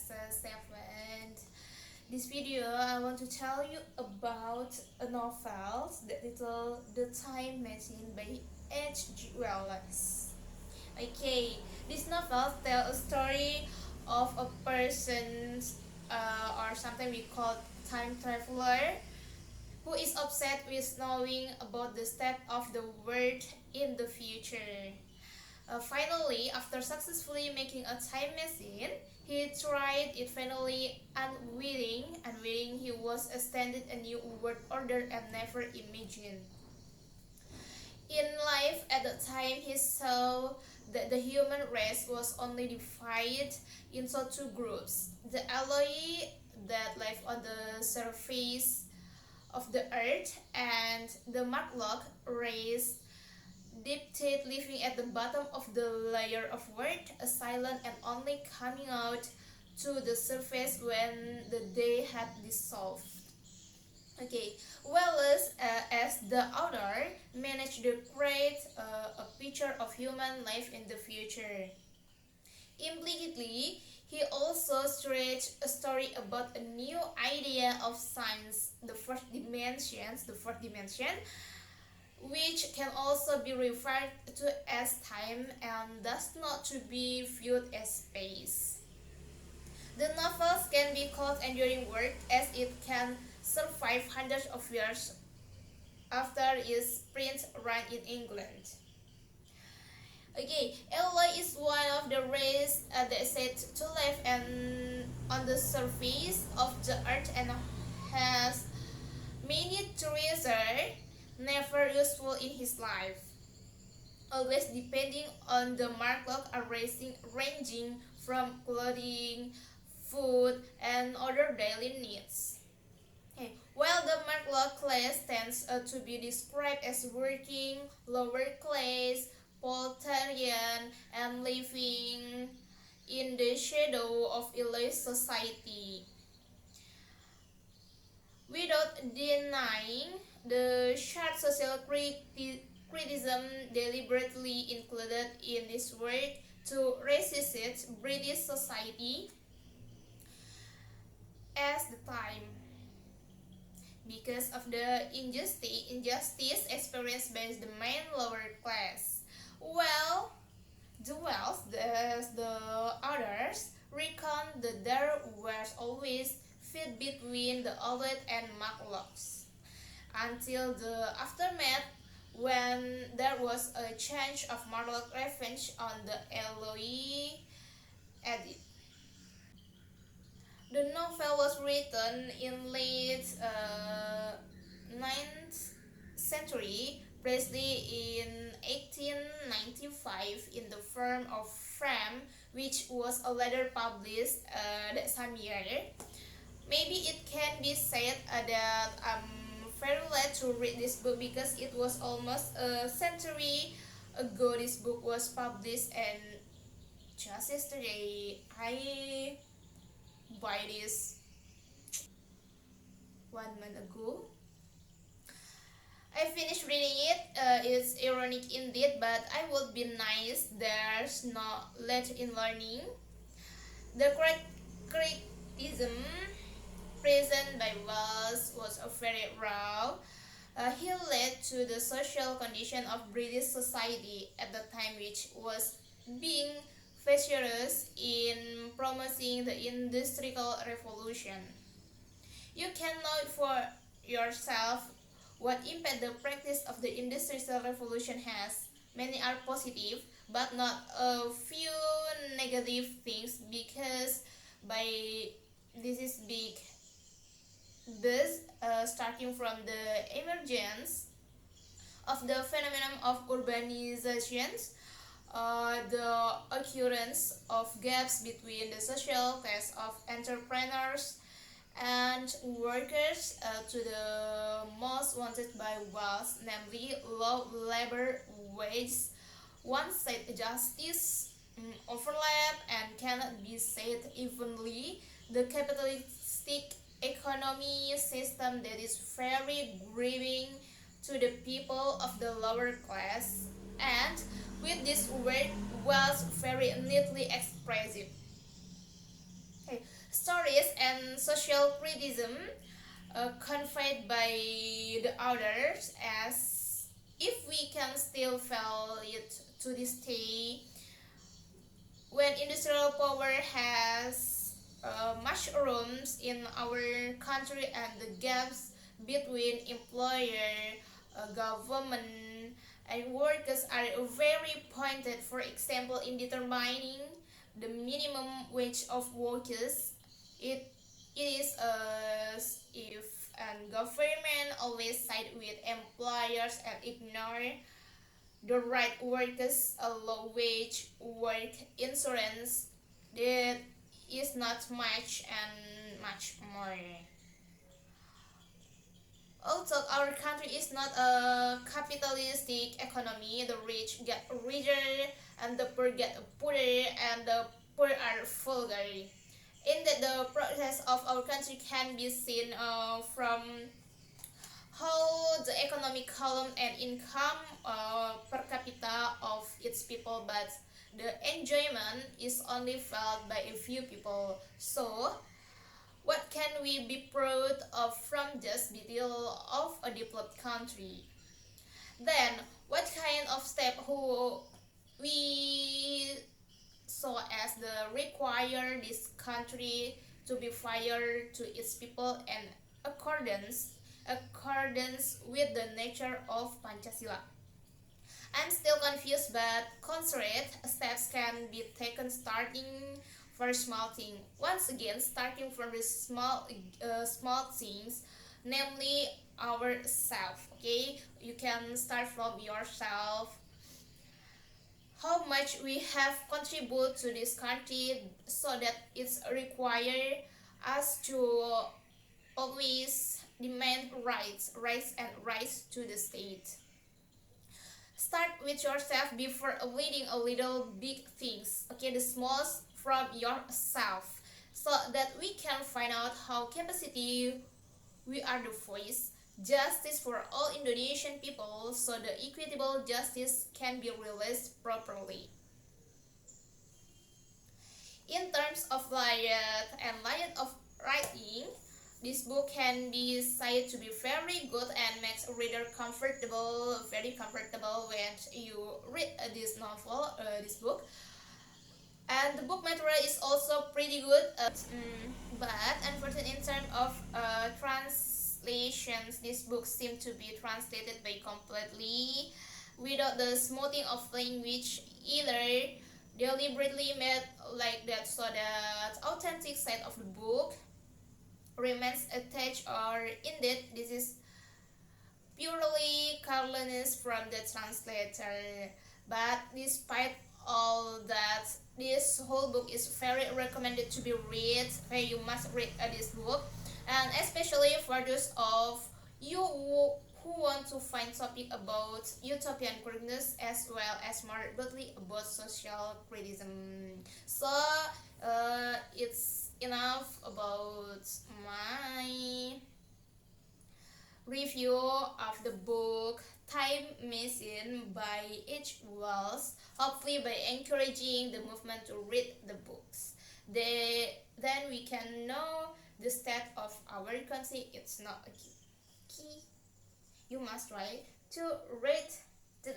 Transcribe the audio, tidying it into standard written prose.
Classes 7. This video I want to tell you about a novel that titled The Time Machine by H.G. Wells. Okay, this novel tells a story of a person or something we call time traveler who is obsessed with knowing about the state of the world in the future. Finally, after successfully making a time machine, he tried it finally unwilling he was extended a new world order and never imagined. In life at the time, he saw that the human race was only divided into two groups: the Eloi that live on the surface of the earth and the Marklock race deep-tate living at the bottom of the layer of earth, silent and only coming out to the surface when the day had dissolved. Okay, Wallace, as the author, managed to create a picture of human life in the future. Implicitly, he also stretched a story about a new idea of science, the fourth dimension, which can also be referred to as time and thus not to be viewed as space. The novels can be called enduring work as it can survive hundreds of years after its print run in England. Okay, Eloi is one of the race that said to live and on the surface of the earth and has many treasures never useful in his life, always depending on the Marklock ranging from clothing, food, and other daily needs. Okay. While the Marklock class tends to be described as working, lower class, proletarian, and living in the shadow of elite society. Without denying the sharp social criticism deliberately included in this work to resist British society at the time because of the injustice experienced by the main lower class. Well, the Wells, the others, recount that there was always fit between the elite and Marklocks until the aftermath when there was a change of Marlock revenge on the Eloi edit. The novel was written in late 9th century, precisely in 1895 in the firm of Fram, which was later published that same year. Maybe it can be said that I'm very glad to read this book because it was almost a century ago this book was published, and just yesterday I buy this 1 month ago. I finished reading it. It's ironic indeed, but I would be nice. There's no let in learning. The criticism present by Wells was a very raw. He led to the social condition of British society at the time, which was being vigorous in promoting the industrial revolution. You can know for yourself what impact the practice of the industrial revolution has. Many are positive, but not a few negative things because by this is big. Thus, starting from the emergence of the phenomenon of urbanization, the occurrence of gaps between the social class of entrepreneurs and workers to the most wanted by Wells, namely low labor wages. One side justice overlap and cannot be said evenly. The capitalistic economy system that is very grieving to the people of the lower class, and with this word Wells very neatly expressive. Okay. Stories and social criticism conveyed by the authors, as if we can still feel it to this day when industrial power has mushrooms in our country, and the gaps between employer, government, and workers are very pointed. For example, in determining the minimum wage of workers, it is as if and government always side with employers and ignore the right workers, a low wage work insurance that is not much, and much more. Also, our country is not a capitalistic economy. The rich get richer and the poor get poorer, and the poor are vulgar. In that, the progress of our country can be seen from how the economic column and income per capita of its people, but the enjoyment is only felt by a few people. So, what can we be proud of from just detail of a developed country? Then, what kind of step who we saw as the require this country to be fair to its people and accordance with the nature of Pancasila. I'm still confused, but considerate steps can be taken, starting for small things. Once again, starting from the small things, namely ourselves. Okay, you can start from yourself. How much we have contributed to this country, so that it's require us to always demand rights to the state. Start with yourself before leading a little big things. Okay, the smallest from yourself, so that we can find out how capacity we are the voice. Justice for all Indonesian people, so the equitable justice can be realized properly. In terms of layout and layout of writing, this book can be said to be very good and makes a reader comfortable, very comfortable when you read this novel, this book. And the book material is also pretty good, but unfortunately, in terms of translations, this book seemed to be translated by completely without the smoothing of language, either deliberately made like that, so that authentic side of the book remains attached, or indeed this is purely carelessness from the translator. But despite all that, this whole book is very recommended to be read. Okay, you must read this book, and especially for those of you who want to find topic about utopian correctness, as well as more broadly about social criticism. So it's enough about my review of the book Time Machine by H. Wells, hopefully by encouraging the movement to read the books. Then we can know the state of our country. It's not a key. You must try to read the